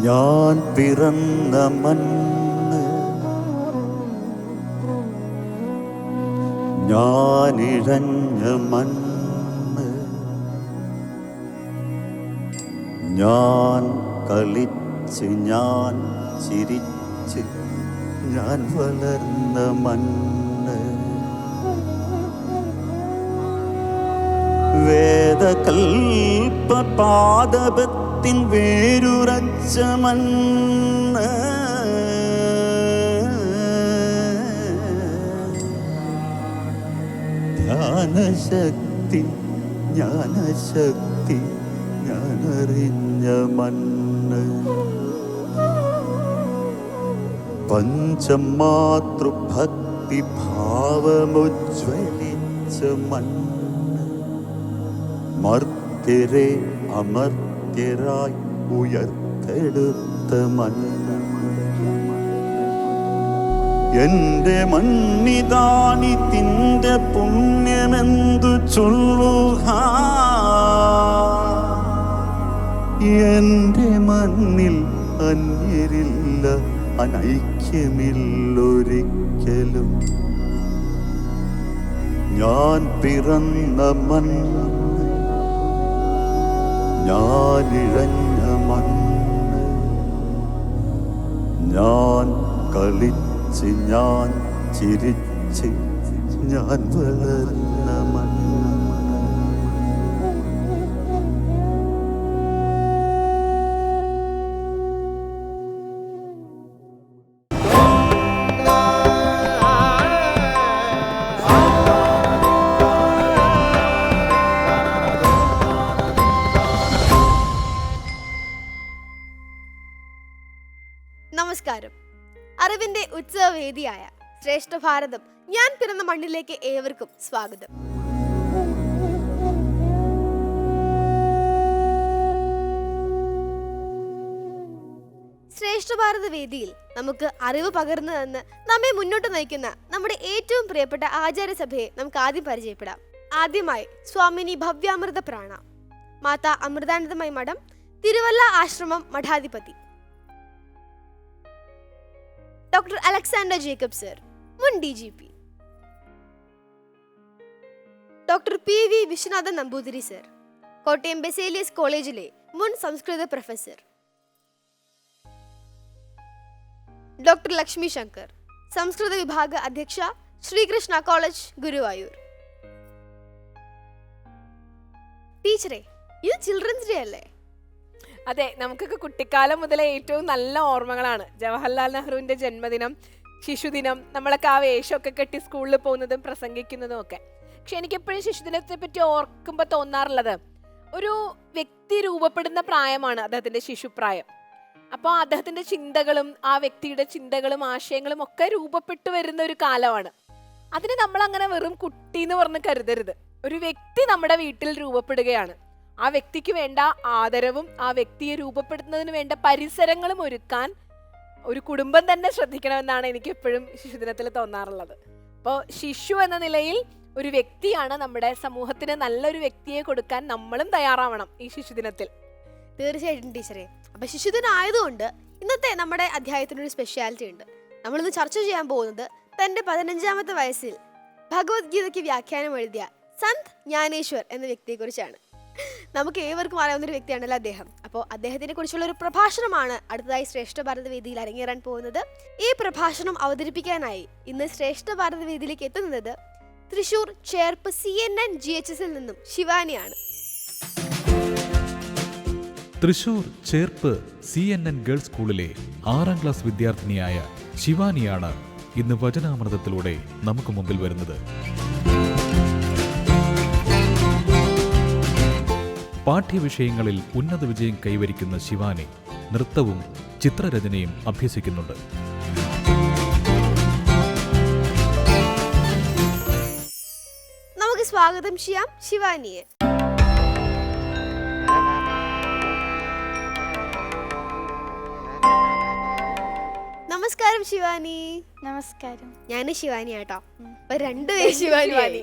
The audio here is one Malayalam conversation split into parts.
ഞാൻ പിറന്ന മണ്ണ്, ഞാനിഴഞ്ഞ മണ്ണ്, ഞാൻ കളിച്ച് ഞാൻ ചിരിച്ച് ഞാൻ വളർന്ന മണ്ണ്, വേദകൽപപാദപത്തിൻ വേരുറച്ച മണ്ണ്, ധ്യാനശക്തി ജ്ഞാനശക്തി ഞാനറിഞ്ഞ മണ്ണ്, പഞ്ചമാതൃഭക്തി ഭാവമുജ്വലിച്ച മണ്ണ്, മർത്യരെ അമർത്യരായി ഉയർത്തെടുത്ത മണ്ണ്, എന്റെ മണ്ണിതാനിതിന്റെ പുണ്യമെന്തു ചൊല്ലുക, എന്റെ മണ്ണിൽ അന്യരില്ല അനൈക്യമില്ലൊരിക്കലും, ഞാൻ പിറന്ന മണ്ണ്, ഞാനിഴഞ്ഞ മണ്ണ്, ഞാൻ കളിച്ച് ഞാൻ ചിരിച്ച് ഞാൻ വളർന്ന മണ്ണ്. നമസ്കാരം. അറിവിന്റെ ഉത്സവവേദിയായ ശ്രേഷ്ഠ ഭാരതം ഞാൻ പിറന്ന മണ്ണിലേക്ക് ഏവർക്കും സ്വാഗതം. ശ്രേഷ്ഠ ഭാരത വേദിയിൽ നമുക്ക് അറിവ് പകർന്നു തന്ന് നമ്മെ മുന്നോട്ട് നയിക്കുന്ന നമ്മുടെ ഏറ്റവും പ്രിയപ്പെട്ട ആചാര്യസഭയെ നമുക്ക് ആദ്യം പരിചയപ്പെടാം. ആദ്യമായി സ്വാമിനി ഭവ്യാമൃത പ്രാണ, മാതാ അമൃതാനന്ദമയി മഠം, തിരുവല്ല ആശ്രമം മഠാധിപതി ഡോക്ടർ അലക്സാണ്ടർ ജേക്കബ് സർ, മുൻ DGP. Doctor PV Viswanathan Namboothiri sir, Kottayam Baselios കോളേജിലെ മുൻ സംസ്കൃത പ്രൊഫസർ. ഡോക്ടർ ലക്ഷ്മി ശങ്കർ, സംസ്കൃത വിഭാഗ അധ്യക്ഷ, ശ്രീകൃഷ്ണ കോളേജ്, ഗുരുവായൂർ. ടീച്ചറെ, ഇത് ചിൽഡ്രൻസ് ഡേ അല്ലേ? അതെ, നമുക്കൊക്കെ കുട്ടിക്കാലം മുതലേ ഏറ്റവും നല്ല ഓർമ്മകളാണ് ജവഹർലാൽ നെഹ്റുവിന്റെ ജന്മദിനം, ശിശുദിനം. നമ്മളൊക്കെ ആ വേഷമൊക്കെ കെട്ടി സ്കൂളിൽ പോകുന്നതും പ്രസംഗിക്കുന്നതും ഒക്കെ. പക്ഷെ എനിക്കെപ്പോഴും ശിശുദിനത്തെ പറ്റി ഓർക്കുമ്പോൾ തോന്നാറുള്ളത്, ഒരു വ്യക്തി രൂപപ്പെടുന്ന പ്രായമാണ് അദ്ദേഹത്തിന്റെ ശിശുപ്രായം. അപ്പോൾ അദ്ദേഹത്തിന്റെ ചിന്തകളും ആ വ്യക്തിയുടെ ചിന്തകളും ആശയങ്ങളും ഒക്കെ രൂപപ്പെട്ടു വരുന്ന ഒരു കാലമാണ്. അതിന് നമ്മൾ അങ്ങനെ വെറും കുട്ടി എന്ന് പറഞ്ഞ് കരുതരുത്. ഒരു വ്യക്തി നമ്മുടെ വീട്ടിൽ രൂപപ്പെടുകയാണ്. ആ വ്യക്തിക്ക് വേണ്ട ആദരവും ആ വ്യക്തിയെ രൂപപ്പെടുത്തുന്നതിന് വേണ്ട പരിസരങ്ങളും ഒരുക്കാൻ ഒരു കുടുംബം തന്നെ ശ്രദ്ധിക്കണമെന്നാണ് എനിക്ക് എപ്പോഴും ശിശുദിനത്തിൽ തോന്നാറുള്ളത്. അപ്പോൾ ശിശു എന്ന നിലയിൽ ഒരു വ്യക്തിയാണ്, നമ്മുടെ സമൂഹത്തിന് നല്ലൊരു വ്യക്തിയെ കൊടുക്കാൻ നമ്മളും തയ്യാറാവണം ഈ ശിശുദിനത്തിൽ. തീർച്ചയായിട്ടും ടീച്ചറെ. അപ്പൊ ശിശുദിനം ആയതുകൊണ്ട് ഇന്നത്തെ നമ്മുടെ അധ്യായത്തിനൊരു സ്പെഷ്യാലിറ്റി ഉണ്ട്. നമ്മളിന്ന് ചർച്ച ചെയ്യാൻ പോകുന്നത് തന്റെ 15ാമത്തെ വയസ്സിൽ ഭഗവത്ഗീതയ്ക്ക് വ്യാഖ്യാനം എഴുതിയ സന്ത് ജ്ഞാനേശ്വർ എന്ന വ്യക്തിയെക്കുറിച്ചാണ്. നമുക്ക് ഏവർക്കും അറിയാവുന്ന ഒരു വ്യക്തിയാണല്ലോ അദ്ദേഹം. അപ്പോൾ അദ്ദേഹത്തിനെ കുറിച്ചുള്ള ഒരു പ്രഭാഷണമാണ് അടുത്തതായി ശ്രേഷ്ഠ ഭാരത വേദിയിൽ അരങ്ങേറാൻ പോകുന്നത്. ഈ പ്രഭാഷണം അവതരിപ്പിക്കാനായി ഇന്ന് ശ്രേഷ്ഠ ഭാരത വേദിയിലേക്ക് എത്തുന്നത് തൃശൂർ ചേർപ്പ് CNN GHSൽ നിന്നും ശിവാനിയാണ്. തൃശൂർ ചേർപ്പ് CNN ഗേൾസ് സ്കൂളിലെ 6ാം ക്ലാസ് വിദ്യാർത്ഥിനിയായ ശിവാനിയാണ് ഇന്ന് വചനാമൃതത്തിലൂടെ നമുക്ക് മുമ്പിൽ വരുന്നത്. പാഠ്യവിഷയങ്ങളിൽ ഉന്നത വിജയം കൈവരിക്കുന്ന ശിവാനി നൃത്തവും ചിത്രരചനയും അഭ്യസിക്കുന്നുണ്ട്. നമുക്ക് സ്വാഗതം ചെയ്യാം ശിവാനിയെ. നമസ്കാരം ശിവാനി. നമസ്കാരം. ഞാൻ ശിവാനി ആട്ടോ. അപ്പൊ രണ്ടുപേരും ശിവാനി.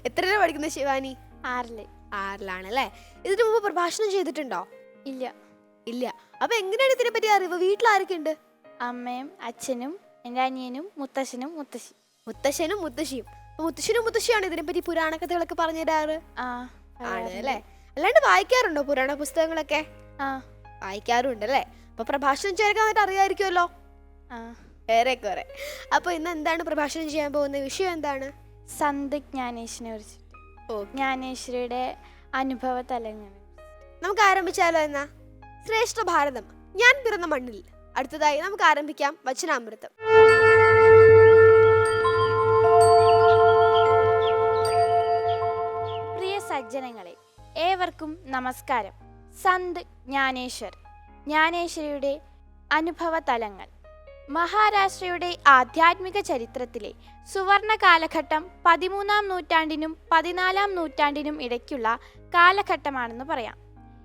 എത്ര പഠിക്കുന്ന ശിവാനി? 6ല്. 6ലാണല്ലേ? ഇതിനു മുമ്പ് പ്രഭാഷണം ചെയ്തിട്ടുണ്ടോ? ഇല്ല. ഇല്ല. അപ്പൊ എങ്ങനെയാണ് ഇതിനെ പറ്റി അറിവ്? വീട്ടിൽ ആരൊക്കെ ഉണ്ട്? അമ്മയും അച്ഛനും എൻ്റെ അനിയനും മുത്തശ്ശനും മുത്തശ്ശി. മുത്തശ്ശനും മുത്തശ്ശിയും. അപ്പൊ മുത്തശ്ശനും മുത്തശ്ശിയാണ് ഇതിനെപ്പറ്റി പുരാണ കഥകളൊക്കെ പറഞ്ഞു തരാറ്? ആ ആണ് അല്ലേ? അല്ലാണ്ട് വായിക്കാറുണ്ടോ പുരാണ പുസ്തകങ്ങളൊക്കെ? ആ വായിക്കാറുണ്ട് അല്ലേ? അപ്പൊ പ്രഭാഷണം ചെയ്യാൻ അറിയാമായിരിക്കുമല്ലോ. ആ ഏറെക്കുറെ. അപ്പൊ ഇന്ന് എന്താണ് പ്രഭാഷണം ചെയ്യാൻ പോകുന്ന വിഷയം? എന്താണ്? സന്ത് ജ്ഞാനേശ്വരനെ കുറിച്ചിട്ട്. ജ്ഞാനേശ്വരിയുടെ അനുഭവ തലങ്ങൾ നമുക്ക് ആരംഭിച്ചാലോ എന്നാ? ശ്രേഷ്ഠ ഭാരതം, ഞാൻ പിറന്ന മണ്ണിൽ. അടുത്തതായി നമുക്ക് ആരംഭിക്കാം വചനാമൃതം. പ്രിയ സജ്ജനങ്ങളെ, ഏവർക്കും നമസ്കാരം. സന്ത് ജ്ഞാനേശ്വരിയുടെ അനുഭവ തലങ്ങൾ. മഹാരാഷ്ട്രയുടെ ആധ്യാത്മിക ചരിത്രത്തിലെ സുവർണ കാലഘട്ടം 13-ാം നൂറ്റാണ്ടിനും 14-ാം നൂറ്റാണ്ടിനും ഇടയ്ക്കുള്ള കാലഘട്ടമാണെന്ന് പറയാം.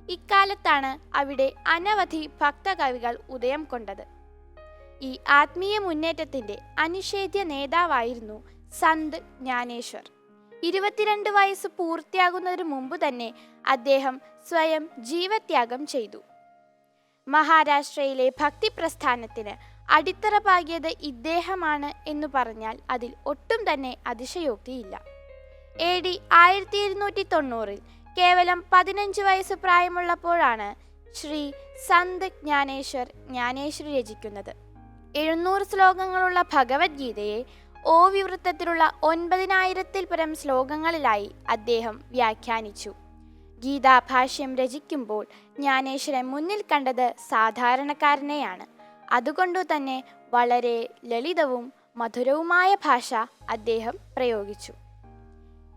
ഇക്കാലത്താണ് അവിടെ അനവധി ഭക്തകവികൾ ഉദയം കൊണ്ടത്. ഈ ആത്മീയ മുന്നേറ്റത്തിന്റെ അനിഷേധ്യ നേതാവായിരുന്നു സന്ത് ജ്ഞാനേശ്വർ. 22 വയസ്സ് പൂർത്തിയാകുന്നതിന് മുമ്പ് തന്നെ അദ്ദേഹം സ്വയം ജീവത്യാഗം ചെയ്തു. മഹാരാഷ്ട്രയിലെ ഭക്തി പ്രസ്ഥാനത്തിന് അടിത്തറ പാകിയത് ഇദ്ദേഹമാണ് എന്നു പറഞ്ഞാൽ അതിൽ ഒട്ടും തന്നെ അതിശയോക്തിയില്ല. AD 1290 കേവലം 15 വയസ്സ് പ്രായമുള്ളപ്പോഴാണ് ശ്രീ സന്ത് ജ്ഞാനേശ്വരി രചിക്കുന്നത്. 700 ശ്ലോകങ്ങളുള്ള ഭഗവത്ഗീതയെ ഓവിവൃത്തത്തിലുള്ള 9000-ൽ പരം ശ്ലോകങ്ങളിലായി അദ്ദേഹം വ്യാഖ്യാനിച്ചു. ഗീതാഭാഷ്യം രചിക്കുമ്പോൾ ജ്ഞാനേശ്വരൻ മുന്നിൽ കണ്ടത് സാധാരണക്കാരനെയാണ്. അതുകൊണ്ടു തന്നെ വളരെ ലളിതവും മധുരവുമായ ഭാഷ അദ്ദേഹം പ്രയോഗിച്ചു.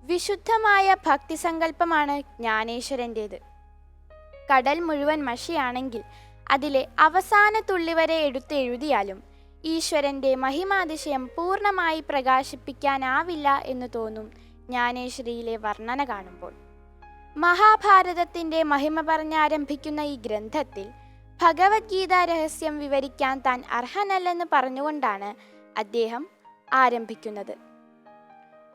വിശുദ്ധമായ ഭക്തിസങ്കല്പമാണ് ജ്ഞാനേശ്വരൻ്റേത്. കടൽ മുഴുവൻ മഷിയാണെങ്കിൽ അതിലെ അവസാന തുള്ളി വരെ എടുത്തെഴുതിയാലും ഈശ്വരൻ്റെ മഹിമാതിശയം പൂർണ്ണമായി പ്രകാശിപ്പിക്കാനാവില്ല എന്ന് തോന്നും ജ്ഞാനേശ്വരിയിലെ വർണ്ണന കാണുമ്പോൾ. മഹാഭാരതത്തിൻ്റെ മഹിമ പറഞ്ഞാരംഭിക്കുന്ന ഈ ഗ്രന്ഥത്തിൽ ഭഗവത്ഗീത രഹസ്യം വിവരിക്കാൻ താൻ അർഹനല്ലെന്ന് പറഞ്ഞുകൊണ്ടാണ് അദ്ദേഹം ആരംഭിക്കുന്നത്.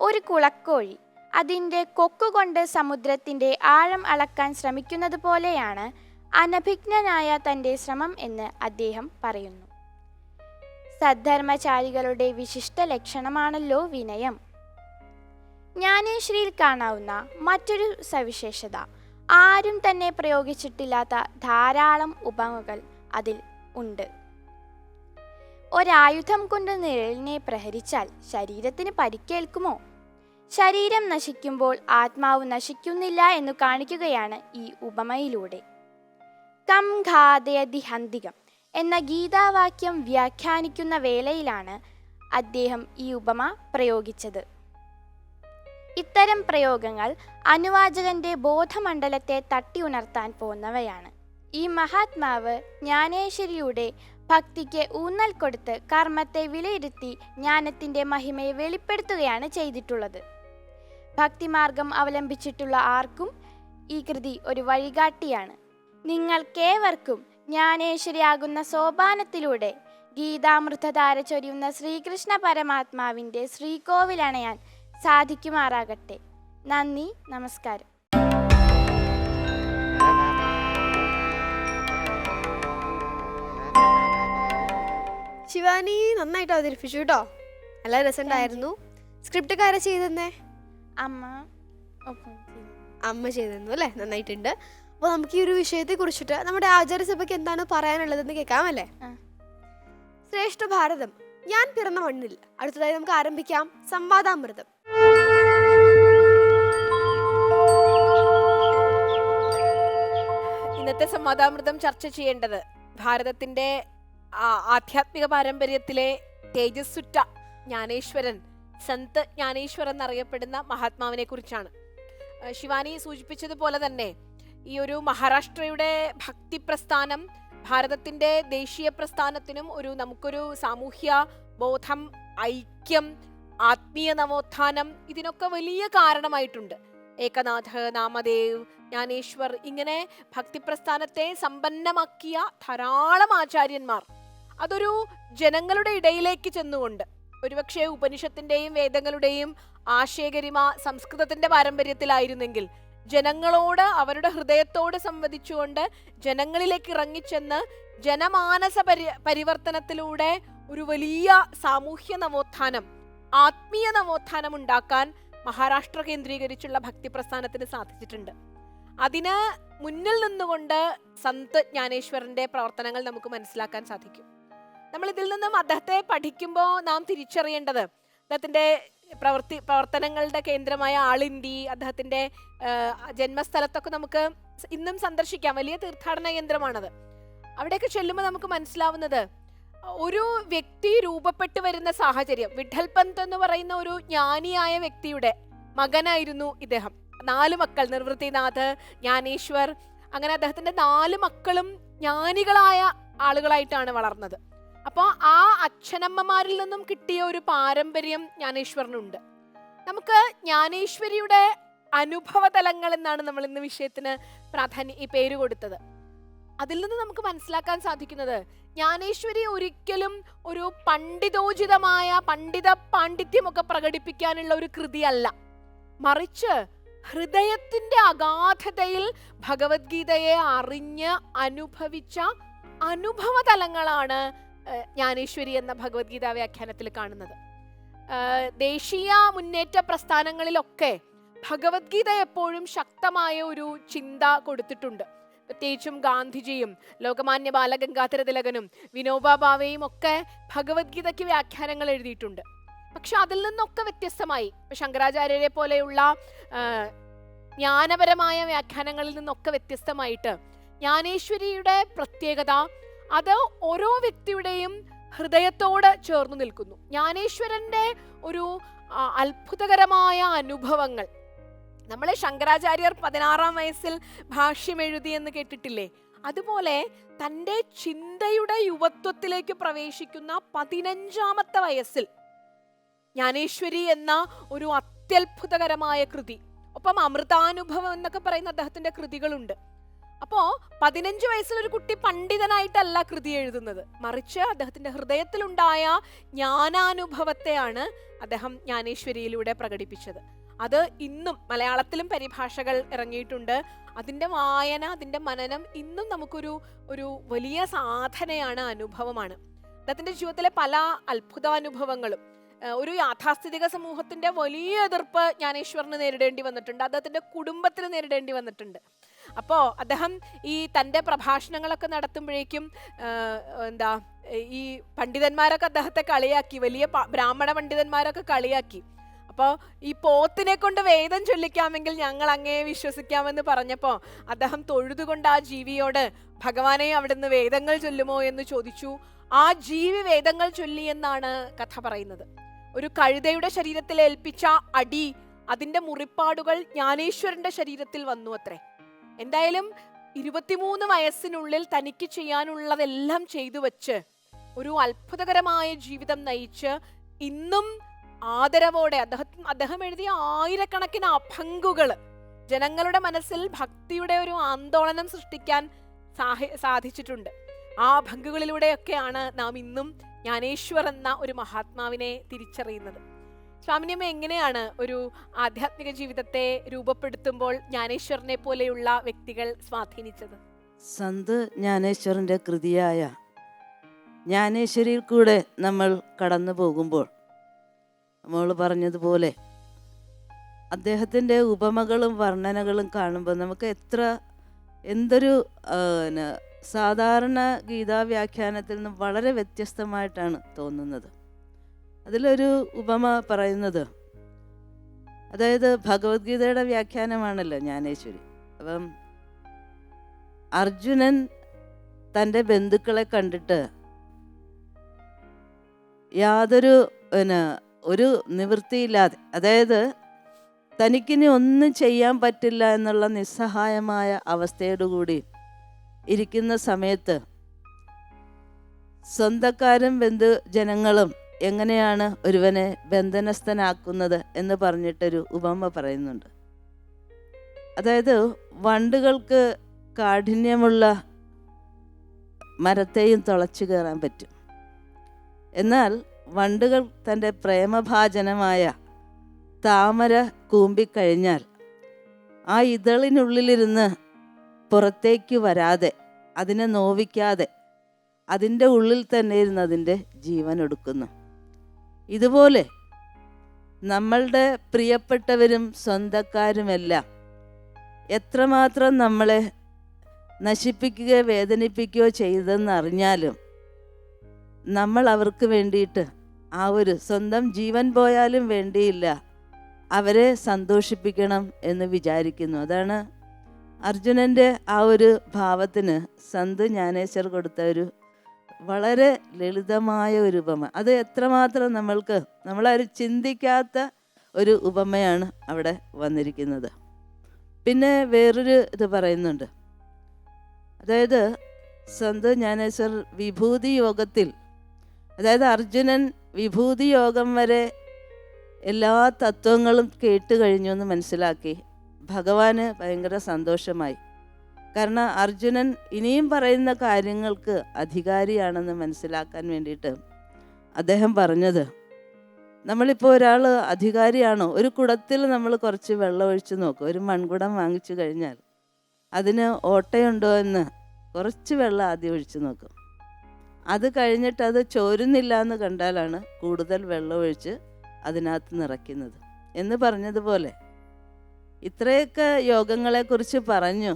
ഒരു കുളക്കോഴി അതിൻ്റെ കൊക്കുകൊണ്ട് സമുദ്രത്തിൻ്റെ ആഴം അളക്കാൻ ശ്രമിക്കുന്നത് പോലെയാണ് അനഭിജ്ഞനായ തൻ്റെ ശ്രമം എന്ന് അദ്ദേഹം പറയുന്നു. സദ്ധർമ്മചാരികളുടെ വിശിഷ്ട ലക്ഷണമാണല്ലോ വിനയം. ജ്ഞാനേശ്വരിയിൽ കാണാവുന്ന മറ്റൊരു സവിശേഷത, ആരും തന്നെ പ്രയോഗിച്ചിട്ടില്ലാത്ത ധാരാളം ഉപമകൾ അതിൽ ഉണ്ട്. ഒരായുധം കൊണ്ട് നിഴലിനെ പ്രഹരിച്ചാൽ ശരീരത്തിന് പരിക്കേൽക്കുമോ? ശരീരം നശിക്കുമ്പോൾ ആത്മാവ് നശിക്കുന്നില്ല എന്ന് കാണിക്കുകയാണ് ഈ ഉപമയിലൂടെ. കം ഘാതയതി ഹന്തികം എന്ന ഗീതാവാക്യം വ്യാഖ്യാനിക്കുന്ന വേളയിലാണ് അദ്ദേഹം ഈ ഉപമ പ്രയോഗിച്ചത്. ഇത്തരം പ്രയോഗങ്ങൾ അനുവാചകന്റെ ബോധമണ്ഡലത്തെ തട്ടി ഉണർത്താൻ പോന്നവയാണ്. ഈ മഹാത്മാവ് ജ്ഞാനേശ്വരിയുടെ ഭക്തിക്ക് ഊന്നൽ കൊടുത്ത് കർമ്മത്തെ വിലയിരുത്തി ജ്ഞാനത്തിന്റെ മഹിമയെ വെളിപ്പെടുത്തുകയാണ് ചെയ്തിട്ടുള്ളത്. ഭക്തിമാർഗം അവലംബിച്ചിട്ടുള്ള ആർക്കും ഈ കൃതി ഒരു വഴികാട്ടിയാണ്. നിങ്ങൾക്കേവർക്കും ജ്ഞാനേശ്വരിയാകുന്ന സോപാനത്തിലൂടെ ഗീതാമൃതധാര ചൊരിയുന്ന ശ്രീകൃഷ്ണ പരമാത്മാവിൻ്റെ ശ്രീകോവിലണയാൻ സാധിക്കുമാറാകട്ടെ. നന്ദി, നമസ്കാരം. ശിവാനി നന്നായിട്ട് അവതരിപ്പിച്ചു കേട്ടോ. നല്ല രസമുണ്ടായിരുന്നു. സ്ക്രിപ്റ്റ് ഒക്കെ ആരാ ചെയ്തെന്നേ? അമ്മ ചെയ്തിരുന്നു അല്ലേ? നന്നായിട്ടുണ്ട്. അപ്പോൾ നമുക്ക് ഈ ഒരു വിഷയത്തെ കുറിച്ചിട്ട് നമ്മുടെ ആചാര്യസഭയ്ക്ക് എന്താണ് പറയാനുള്ളതെന്ന് കേൾക്കാമല്ലേ? ശ്രേഷ്ഠ ഭാരതം, ഞാൻ പിറന്ന മണ്ണിൽ. അടുത്തതായി നമുക്ക് ആരംഭിക്കാം സംവാദാമൃതം. ഇന്നത്തെ സംവാദാമൃതം ചർച്ച ചെയ്യേണ്ടത് ഭാരതത്തിന്റെ ആധ്യാത്മിക പാരമ്പര്യത്തിലെ തേജസ്സുറ്റ ജ്ഞാനേശ്വരൻ, സന്ത് ജ്ഞാനേശ്വർ എന്നറിയപ്പെടുന്ന മഹാത്മാവിനെ കുറിച്ചാണ്. ശിവാനി സൂചിപ്പിച്ചതുപോലെ തന്നെ ഈ ഒരു മഹാരാഷ്ട്രയുടെ ഭക്തി പ്രസ്ഥാനം ഭാരതത്തിന്റെ ദേശീയ പ്രസ്ഥാനത്തിനും നമുക്കൊരു സാമൂഹ്യ ബോധം, ഐക്യം, ആത്മീയ നവോത്ഥാനം ഇതിനൊക്കെ വലിയ കാരണമായിട്ടുണ്ട്. ഏകനാഥ്, നാമദേവ്, ജ്ഞാനേശ്വർ ഇങ്ങനെ ഭക്തിപ്രസ്ഥാനത്തെ സമ്പന്നമാക്കിയ ധാരാളം ആചാര്യന്മാർ അതൊരു ജനങ്ങളുടെ ഇടയിലേക്ക് ചെന്നുകൊണ്ട് ഒരുപക്ഷെ ഉപനിഷത്തിന്റെയും വേദങ്ങളുടെയും ആശയഗരിമ സംസ്കൃതത്തിന്റെ പാരമ്പര്യത്തിലായിരുന്നെങ്കിൽ ജനങ്ങളോട് അവരുടെ ഹൃദയത്തോട് സംവദിച്ചുകൊണ്ട് ജനങ്ങളിലേക്ക് ഇറങ്ങിച്ചെന്ന് ജനമാനസ പരിവർത്തനത്തിലൂടെ ഒരു വലിയ സാമൂഹ്യ നവോത്ഥാനം, ആത്മീയ നവോത്ഥാനം ഉണ്ടാക്കാൻ മഹാരാഷ്ട്ര കേന്ദ്രീകരിച്ചുള്ള ഭക്തി പ്രസ്ഥാനത്തിന് സാധിച്ചിട്ടുണ്ട്. അതിന് മുന്നിൽ നിന്നുകൊണ്ട് സന്ത് ജ്ഞാനേശ്വരന്റെ പ്രവർത്തനങ്ങൾ നമുക്ക് മനസ്സിലാക്കാൻ സാധിക്കും. നമ്മൾ ഇതിൽ നിന്നും അദ്ദേഹത്തെ പഠിക്കുമ്പോൾ നാം തിരിച്ചറിയേണ്ടത് അദ്ദേഹത്തിന്റെ പ്രവർത്തനങ്ങളുടെ കേന്ദ്രമായ ആളിന്തി, അദ്ദേഹത്തിന്റെ ജന്മസ്ഥലത്തൊക്കെ നമുക്ക് ഇന്നും സന്ദർശിക്കാം. വലിയ തീർത്ഥാടന കേന്ദ്രമാണത്. അവിടെയൊക്കെ ചെല്ലുമ്പോൾ നമുക്ക് മനസ്സിലാവുന്നത് ഒരു വ്യക്തി രൂപപ്പെട്ടു വരുന്ന സാഹചര്യം. വിഠൽ പന്ത് എന്ന് പറയുന്ന ഒരു ജ്ഞാനിയായ വ്യക്തിയുടെ മകനായിരുന്നു ഇദ്ദേഹം. 4 മക്കൾ, നിർവൃത്തിനാഥ്, ജ്ഞാനേശ്വർ, അങ്ങനെ അദ്ദേഹത്തിന്റെ 4 മക്കളും ജ്ഞാനികളായ ആളുകളായിട്ടാണ് വളർന്നത്. അപ്പോൾ ആ അച്ഛനമ്മമാരിൽ നിന്നും കിട്ടിയ ഒരു പാരമ്പര്യം ജ്ഞാനേശ്വരനുണ്ട്. നമുക്ക് ജ്ഞാനേശ്വരിയുടെ അനുഭവ തലങ്ങൾ എന്നാണ് നമ്മൾ ഇന്ന് വിഷയത്തിന് ഈ പേര് കൊടുത്തത്. അതിൽ നിന്ന് നമുക്ക് മനസ്സിലാക്കാൻ സാധിക്കുന്നത് ജ്ഞാനേശ്വരി ഒരിക്കലും ഒരു പണ്ഡിതോചിതമായ പാണ്ഡിത്യമൊക്കെ പ്രകടിപ്പിക്കാനുള്ള ഒരു കൃതിയല്ല. മറിച്ച് ഹൃദയത്തിന്റെ അഗാധതയിൽ ഭഗവത്ഗീതയെ അറിഞ്ഞ് അനുഭവിച്ച അനുഭവ തലങ്ങളാണ് ജ്ഞാനേശ്വരി എന്ന ഭഗവത്ഗീത വ്യാഖ്യാനത്തിൽ കാണുന്നത്. ദേശീയ മുന്നേറ്റ പ്രസ്ഥാനങ്ങളിലൊക്കെ ഭഗവത്ഗീത എപ്പോഴും ശക്തമായ ഒരു ചിന്ത കൊടുത്തിട്ടുണ്ട്. പ്രത്യേകിച്ചും ഗാന്ധിജിയും ലോകമാന്യ ബാലഗംഗാധര തിലകനും വിനോബാ ഭാവേയും ഒക്കെ ഭഗവത്ഗീതയ്ക്ക് വ്യാഖ്യാനങ്ങൾ എഴുതിയിട്ടുണ്ട്. പക്ഷെ അതിൽ നിന്നൊക്കെ വ്യത്യസ്തമായി ശങ്കരാചാര്യരെ പോലെയുള്ള ജ്ഞാനപരമായ വ്യാഖ്യാനങ്ങളിൽ നിന്നൊക്കെ വ്യത്യസ്തമായിട്ട് ജ്ഞാനേശ്വരിയുടെ പ്രത്യേകത അത് ഓരോ വ്യക്തിയുടെയും ഹൃദയത്തോട് ചേർന്ന് നിൽക്കുന്നു. ജ്ഞാനേശ്വരന്റെ ഒരു അത്ഭുതകരമായ അനുഭവങ്ങൾ, നമ്മളെ ശങ്കരാചാര്യർ 16-ാം വയസ്സിൽ ഭാഷ്യം എഴുതി എന്ന് കേട്ടിട്ടില്ലേ? അതുപോലെ തൻ്റെ ചിന്തയുടെ യുവത്വത്തിലേക്ക് പ്രവേശിക്കുന്ന 15-ാമത്തെ വയസ്സിൽ ജ്ഞാനേശ്വരി എന്ന ഒരു അത്യത്ഭുതകരമായ കൃതി, ഒപ്പം അമൃതാനുഭവം എന്നൊക്കെ പറയുന്ന അദ്ദേഹത്തിന്റെ കൃതികളുണ്ട്. അപ്പോ 15 വയസ്സിൽ ഒരു കുട്ടി പണ്ഡിതനായിട്ടല്ല കൃതി എഴുതുന്നത്, മറിച്ച് അദ്ദേഹത്തിന്റെ ഹൃദയത്തിലുണ്ടായ ജ്ഞാനാനുഭവത്തെയാണ് അദ്ദേഹം ജ്ഞാനേശ്വരിയിലൂടെ പ്രകടിപ്പിച്ചത്. അത് ഇന്നും മലയാളത്തിലും പരിഭാഷകൾ ഇറങ്ങിയിട്ടുണ്ട്. അതിൻ്റെ വായന, അതിൻ്റെ മനനം ഇന്നും നമുക്കൊരു വലിയ സാധനയാണ്, അനുഭവമാണ്. അദ്ദേഹത്തിന്റെ ജീവിതത്തിലെ പല അത്ഭുതാനുഭവങ്ങളും ഒരു യാഥാസ്ഥിതിക സമൂഹത്തിന്റെ വലിയ എതിർപ്പ് ജ്ഞാനേശ്വരന് നേരിടേണ്ടി വന്നിട്ടുണ്ട്, അദ്ദേഹത്തിന്റെ കുടുംബത്തിന് നേരിടേണ്ടി വന്നിട്ടുണ്ട്. അപ്പോൾ അദ്ദേഹം ഈ തൻ്റെ പ്രഭാഷണങ്ങളൊക്കെ നടത്തുമ്പോഴേക്കും ഈ പണ്ഡിതന്മാരൊക്കെ അദ്ദേഹത്തെ കളിയാക്കി, വലിയ ബ്രാഹ്മണ പണ്ഡിതന്മാരൊക്കെ കളിയാക്കി. അപ്പോൾ ഈ പോത്തിനെ കൊണ്ട് വേദം ചൊല്ലിക്കാമെങ്കിൽ ഞങ്ങൾ അങ്ങേ വിശ്വസിക്കാമെന്ന് പറഞ്ഞപ്പോൾ അദ്ദേഹം തൊഴുതുകൊണ്ട് ആ ജീവിയോട് ഭഗവാനെ അവിടുന്ന് വേദങ്ങൾ ചൊല്ലുമോ എന്ന് ചോദിച്ചു. ആ ജീവി വേദങ്ങൾ ചൊല്ലി എന്നാണ് കഥ പറയുന്നത്. ഒരു കഴുതയുടെ ശരീരത്തിൽ ഏൽപ്പിച്ച അടി, അതിന്റെ മുറിപ്പാടുകൾ ജ്ഞാനേശ്വരന്റെ ശരീരത്തിൽ വന്നു അത്രേ. എന്തായാലും 23 വയസ്സിനുള്ളിൽ തനിക്ക് ചെയ്യാനുള്ളതെല്ലാം ചെയ്തു വെച്ച് ഒരു അത്ഭുതകരമായ ജീവിതം നയിച്ച് ഇന്നും ആദരവോടെ അദ്ദേഹം എഴുതിയ ആയിരക്കണക്കിന് അഭംഗുകൾ ജനങ്ങളുടെ മനസ്സിൽ ഭക്തിയുടെ ഒരു ആന്തോളനം സൃഷ്ടിക്കാൻ സാധിച്ചിട്ടുണ്ട്. ആ അഭംഗുകളിലൂടെയൊക്കെയാണ് നാം ഇന്നും ജ്ഞാനേശ്വർ എന്ന ഒരു മഹാത്മാവിനെ തിരിച്ചറിയുന്നത്. സ്വാമിനിയമ്മ എങ്ങനെയാണ് ഒരു ആധ്യാത്മിക ജീവിതത്തെ രൂപപ്പെടുത്തുമ്പോൾ ജ്ഞാനേശ്വരനെ പോലെയുള്ള വ്യക്തികൾ സ്വാധീനിച്ചത്? സന്ത് ജ്ഞാനേശ്വരൻ്റെ കൃതിയായ ജ്ഞാനേശ്വരിയിൽ കൂടെ നമ്മൾ കടന്നു പോകുമ്പോൾ നമ്മൾ പറഞ്ഞതുപോലെ അദ്ദേഹത്തിൻ്റെ ഉപമകളും വർണ്ണനകളും കാണുമ്പോൾ നമുക്ക് എന്തൊരു സാധാരണ ഗീതാവ്യാഖ്യാനത്തിൽ നിന്നും വളരെ വ്യത്യസ്തമായിട്ടാണ് തോന്നുന്നത്. അതിലൊരു ഉപമ പറയുന്നത്, അതായത് ഭഗവത്ഗീതയുടെ വ്യാഖ്യാനമാണല്ലോ ജ്ഞാനേശ്വരി. അപ്പം അർജുനൻ തൻ്റെ ബന്ധുക്കളെ കണ്ടിട്ട് യാതൊരു ഒരു നിവൃത്തിയില്ലാതെ, അതായത് തനിക്കിനി ഒന്നും ചെയ്യാൻ പറ്റില്ല എന്നുള്ള നിസ്സഹായമായ അവസ്ഥയോടുകൂടി ഇരിക്കുന്ന സമയത്ത് സ്വന്തക്കാരും ബന്ധുജനങ്ങളും എങ്ങനെയാണ് ഒരുവനെ ബന്ധനസ്ഥനാക്കുന്നത് എന്ന് പറഞ്ഞിട്ടൊരു ഉപമ പറയുന്നുണ്ട്. അതായത് വണ്ടുകൾക്ക് കാഠിന്യമുള്ള മരത്തെയും തുളച്ചു കയറാൻ പറ്റും. എന്നാൽ വണ്ടുകൾ തൻ്റെ പ്രേമഭാജനമായ താമര കൂമ്പിക്കഴിഞ്ഞാൽ ആ ഇതളിനുള്ളിലിരുന്ന് പുറത്തേക്ക് വരാതെ, അതിനെ നോവിക്കാതെ, അതിൻ്റെ ഉള്ളിൽ തന്നെ ഇരുന്ന് അതിൻ്റെ ജീവൻ എടുക്കുന്നു. ഇതുപോലെ നമ്മളുടെ പ്രിയപ്പെട്ടവരും സ്വന്തക്കാരുമെല്ലാം എത്രമാത്രം നമ്മളെ നശിപ്പിക്കുകയോ വേദനിപ്പിക്കുകയോ ചെയ്തെന്നറിഞ്ഞാലും നമ്മൾ അവർക്ക് വേണ്ടിയിട്ട് ആ ഒരു സ്വന്തം ജീവൻ പോയാലും വേണ്ടിയില്ല അവരെ സന്തോഷിപ്പിക്കണം എന്ന് വിചാരിക്കുന്നു. അതാണ് അർജുനൻ്റെ ആ ഒരു ഭാവത്തിന് സന്ത് ജ്ഞാനേശ്വർ കൊടുത്ത ഒരു വളരെ ലളിതമായ ഒരു ഉപമ. അത് എത്രമാത്രം നമ്മളാരും ചിന്തിക്കാത്ത ഒരു ഉപമയാണ് അവിടെ വന്നിരിക്കുന്നത്. പിന്നെ വേറൊരു ഇത് പറയുന്നുണ്ട്. അതായത് സന്ത് ജ്ഞാനേശ്വർ വിഭൂതി യോഗത്തിൽ, അതായത് അർജുനൻ വിഭൂതി യോഗം വരെ എല്ലാ തത്വങ്ങളും കേട്ട് കഴിഞ്ഞു എന്ന് മനസ്സിലാക്കി ഭഗവാന് ഭയങ്കര സന്തോഷമായി. കാരണം അർജുനൻ ഇനിയും പറയുന്ന കാര്യങ്ങൾക്ക് അധികാരിയാണെന്ന് മനസ്സിലാക്കാൻ വേണ്ടിയിട്ട് അദ്ദേഹം പറഞ്ഞത്, നമ്മളിപ്പോൾ ഒരാൾ അധികാരിയാണോ, ഒരു കുടത്തിൽ നമ്മൾ കുറച്ച് വെള്ളം ഒഴിച്ച് നോക്കും. ഒരു മൺകുടം വാങ്ങിച്ചു കഴിഞ്ഞാൽ അതിന് ഓട്ടയുണ്ടോ എന്ന് കുറച്ച് വെള്ളം ആദ്യം ഒഴിച്ച് നോക്കും. അത് കഴിഞ്ഞിട്ട് അത് ചോരുന്നില്ല എന്ന് കണ്ടാലാണ് കൂടുതൽ വെള്ളം ഒഴിച്ച് അതിനകത്ത് നിറയ്ക്കുന്നത് എന്ന് പറഞ്ഞതുപോലെ ഇത്രയൊക്കെ യോഗങ്ങളെക്കുറിച്ച് പറഞ്ഞു.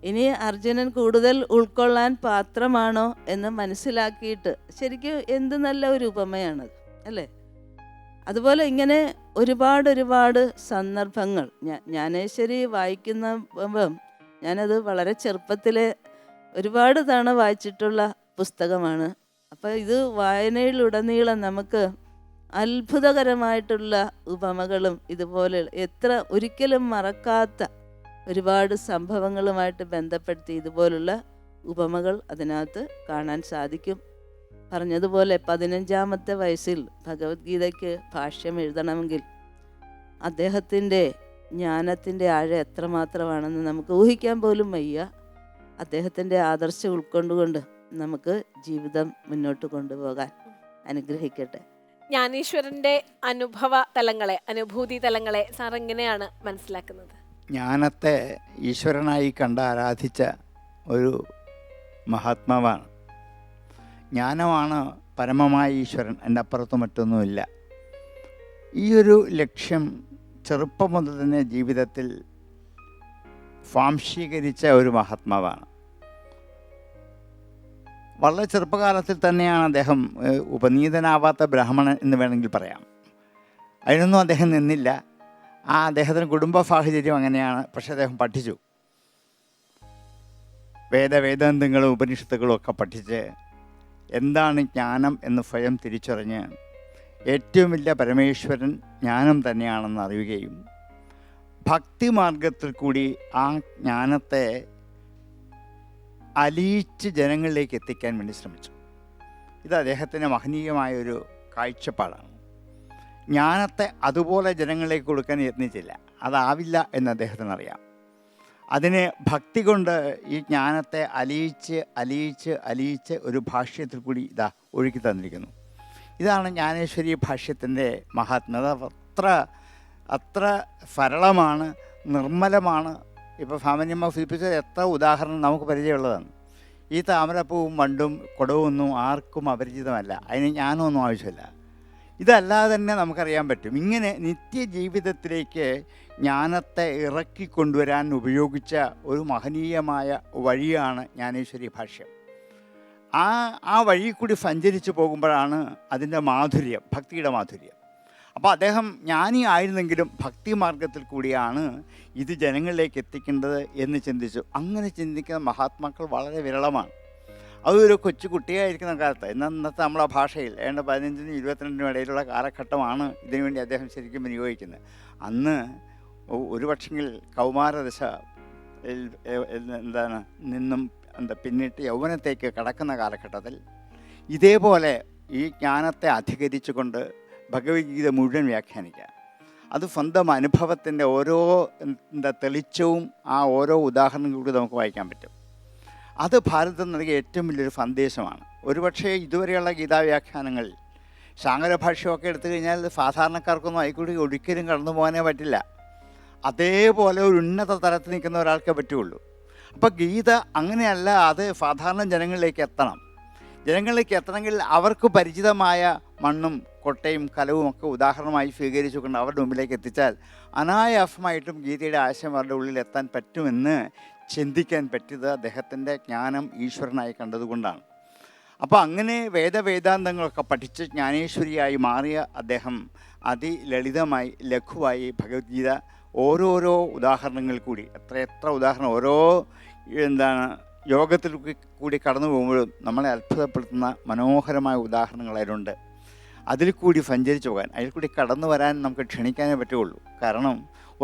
ഇനി അർജുനൻ കൂടുതൽ ഉൾക്കൊള്ളാൻ പാത്രമാണോ എന്ന് മനസ്സിലാക്കിയിട്ട്, ശരിക്കും എന്ത് നല്ല ഒരു ഉപമയാണത് അല്ലേ? അതുപോലെ ഇങ്ങനെ ഒരുപാട് സന്ദർഭങ്ങൾ ജ്ഞാനേശ്വരി വായിക്കുമ്പം ഞാനത് വളരെ ചെറുപ്പത്തിലെ ഒരുപാട് തവണ വായിച്ചിട്ടുള്ള പുസ്തകമാണ്. അപ്പോൾ ഇത് വായനയിലുടനീളം നമുക്ക് അത്ഭുതകരമായിട്ടുള്ള ഉപമകളും ഇതുപോലെ ഒരിക്കലും മറക്കാത്ത ഒരുപാട് സംഭവങ്ങളുമായിട്ട് ബന്ധപ്പെടുത്തി ഇതുപോലുള്ള ഉപമകൾ അതിനകത്ത് കാണാൻ സാധിക്കും. പറഞ്ഞതുപോലെ 15-ാമത്തെ വയസ്സിൽ ഭഗവത്ഗീതയ്ക്ക് ഭാഷ്യം എഴുതണമെങ്കിൽ അദ്ദേഹത്തിൻ്റെ ജ്ഞാനത്തിൻ്റെ ആഴം എത്രമാത്രമാണെന്ന് നമുക്ക് ഊഹിക്കാൻ പോലും വയ്യ. അദ്ദേഹത്തിൻ്റെ ആദർശം ഉൾക്കൊണ്ടുകൊണ്ട് നമുക്ക് ജീവിതം മുന്നോട്ട് കൊണ്ടുപോകാൻ അനുഗ്രഹിക്കട്ടെ. ജ്ഞാനേശ്വരൻ്റെ അനുഭൂതി തലങ്ങളെ സാർ എങ്ങനെയാണ് മനസ്സിലാക്കുന്നത്? ജ്ഞാനത്തെ ഈശ്വരനായി കണ്ട് ആരാധിച്ച ഒരു മഹാത്മാവാണ്. ജ്ഞാനമാണ് പരമമായ ഈശ്വരൻ, എൻ്റെ അപ്പുറത്ത് മറ്റൊന്നുമില്ല. ഈ ഒരു ലക്ഷ്യം ചെറുപ്പം മുതൽ തന്നെ ജീവിതത്തിൽ സ്വാംശീകരിച്ച ഒരു മഹാത്മാവാണ്. വളരെ ചെറുപ്പകാലത്തിൽ തന്നെയാണ് അദ്ദേഹം ഉപനീതനാവാത്ത ബ്രാഹ്മണൻ എന്ന് വേണമെങ്കിൽ പറയാം. അതിനൊന്നും അദ്ദേഹം നിന്നില്ല. അദ്ദേഹത്തിന് കുടുംബ സാഹചര്യം അങ്ങനെയാണ്. പക്ഷെ അദ്ദേഹം പഠിച്ചു. വേദാന്തങ്ങളും ഉപനിഷത്തുകളും ഒക്കെ പഠിച്ച് എന്താണ് ജ്ഞാനം എന്ന് സ്വയം തിരിച്ചറിഞ്ഞ് ഏറ്റവും വലിയ പരമേശ്വരൻ ജ്ഞാനം തന്നെയാണെന്ന് അറിയുകയും ഭക്തിമാർഗത്തിൽ കൂടി ആ ജ്ഞാനത്തെ അലിയിച്ച് ജനങ്ങളിലേക്ക് എത്തിക്കാൻ വേണ്ടി ശ്രമിച്ചു. ഇത് അദ്ദേഹത്തിൻ്റെ മഹനീയമായൊരു കാഴ്ചപ്പാടാണ്. ജ്ഞാനത്തെ അതുപോലെ ജനങ്ങളിലേക്ക് കൊടുക്കാൻ യത്നിച്ചില്ല. അതാവില്ല എന്ന് അദ്ദേഹത്തിനറിയാം. അതിന് ഭക്തി കൊണ്ട് ഈ ജ്ഞാനത്തെ അലിയിച്ച് ഒരു ഭാഷ്യത്തിൽ കൂടി ഒഴുക്കി തന്നിരിക്കുന്നു. ഇതാണ് ജ്ഞാനേശ്വരി ഭാഷ്യത്തിൻ്റെ മഹാത്മ്യത. അത്ര സരളമാണ്, നിർമ്മലമാണ്. ഇപ്പോൾ സാമാന്യമ്മ സൂചിപ്പിച്ചത് എത്ര ഉദാഹരണം നമുക്ക് പരിചയമുള്ളതാണ്. ഈ താമരപ്പൂവും വണ്ടും കുടവൊന്നും ആർക്കും അപരിചിതമല്ല. അതിന് ജ്ഞാനമൊന്നും ആവശ്യമില്ല. ഇതല്ലാതെ തന്നെ നമുക്കറിയാൻ പറ്റും. ഇങ്ങനെ നിത്യജീവിതത്തിലേക്ക് ജ്ഞാനത്തെ ഇറക്കിക്കൊണ്ടുവരാൻ ഉപയോഗിച്ച ഒരു മഹനീയമായ വഴിയാണ് ജ്ഞാനേശ്വരി ഭാഷ്യം. ആ വഴി കൂടി സഞ്ചരിച്ചു പോകുമ്പോഴാണ് അതിൻ്റെ മാധുര്യം, ഭക്തിയുടെ മാധുര്യം. അപ്പോൾ അദ്ദേഹം ജ്ഞാനി ആയിരുന്നെങ്കിലും ഭക്തി മാർഗത്തിൽ കൂടിയാണ് ഇത് ജനങ്ങളിലേക്ക് എത്തിക്കേണ്ടത് എന്ന് ചിന്തിച്ചു. അങ്ങനെ ചിന്തിക്കുന്ന മഹാത്മാക്കൾ വളരെ വിരളമാണ്. അതൊരു കൊച്ചു കുട്ടിയായിരിക്കുന്ന കാലത്ത്, ഇന്നത്തെ നമ്മളെ ഭാഷയിൽ 15-നും 22-നും ഇടയിലുള്ള കാലഘട്ടമാണ് ഇതിനുവേണ്ടി അദ്ദേഹം ശരിക്കും വിനിയോഗിക്കുന്നത്. അന്ന് ഒരു പക്ഷെങ്കിൽ കൗമാരദശ നിന്നും പിന്നിട്ട് യൗവനത്തേക്ക് കടക്കുന്ന കാലഘട്ടത്തിൽ ഇതേപോലെ ഈ ജ്ഞാനത്തെ അധികരിച്ചുകൊണ്ട് ഭഗവത്ഗീത മുഴുവൻ വ്യാഖ്യാനിക്കുക. അത് സ്വന്തം അനുഭവത്തിൻ്റെ ഓരോ തെളിച്ചവും ആ ഓരോ ഉദാഹരണം കൂടി നമുക്ക് വായിക്കാൻ പറ്റും. അത് ഭാരതം നൽകിയ ഏറ്റവും വലിയൊരു സന്ദേശമാണ്. ഒരുപക്ഷേ ഇതുവരെയുള്ള ഗീതാവ്യാഖ്യാനങ്ങളിൽ ശാങ്കര ഭാഷ്യമൊക്കെ എടുത്തു കഴിഞ്ഞാൽ സാധാരണക്കാർക്കൊന്നും ആയിക്കൂടി ഒരിക്കലും കടന്നു പോകാനേ പറ്റില്ല. അതേപോലെ ഒരു ഉന്നത തലത്തിൽ നിൽക്കുന്ന ഒരാൾക്കേ പറ്റുള്ളൂ. അപ്പോൾ ഗീത അങ്ങനെയല്ല, അത് സാധാരണ ജനങ്ങളിലേക്ക് എത്തണം. ജനങ്ങളിലേക്ക് എത്തണമെങ്കിൽ അവർക്ക് പരിചിതമായ മണ്ണും കൊട്ടയും കലവും ഒക്കെ ഉദാഹരണമായി സ്വീകരിച്ചുകൊണ്ട് അവരുടെ മുമ്പിലേക്ക് എത്തിച്ചാൽ അനായാസമായിട്ടും ഗീതയുടെ ആശയം അവരുടെ ഉള്ളിൽ എത്താൻ പറ്റുമെന്ന് ചിന്തിക്കാൻ പറ്റിയത് അദ്ദേഹത്തിൻ്റെ ജ്ഞാനം ഈശ്വരനായി കണ്ടതുകൊണ്ടാണ്. അപ്പോൾ അങ്ങനെ വേദവേദാന്തങ്ങളൊക്കെ പഠിച്ച് ജ്ഞാനേശ്വരിയായി മാറിയ അദ്ദേഹം അതിലളിതമായി ലഘുവായി ഭഗവത്ഗീത ഓരോരോ ഉദാഹരണങ്ങൾ കൂടി എത്ര ഉദാഹരണം ഓരോ യോഗത്തിൽ കൂടി കടന്നു പോകുമ്പോഴും നമ്മളെ അത്ഭുതപ്പെടുത്തുന്ന മനോഹരമായ ഉദാഹരണങ്ങൾ അതിലുണ്ട്. അതിൽ കൂടി സഞ്ചരിച്ചു പോകാൻ, അതിൽ കൂടി കടന്നു വരാൻ നമുക്ക് ക്ഷണിക്കാനേ പറ്റുള്ളൂ. കാരണം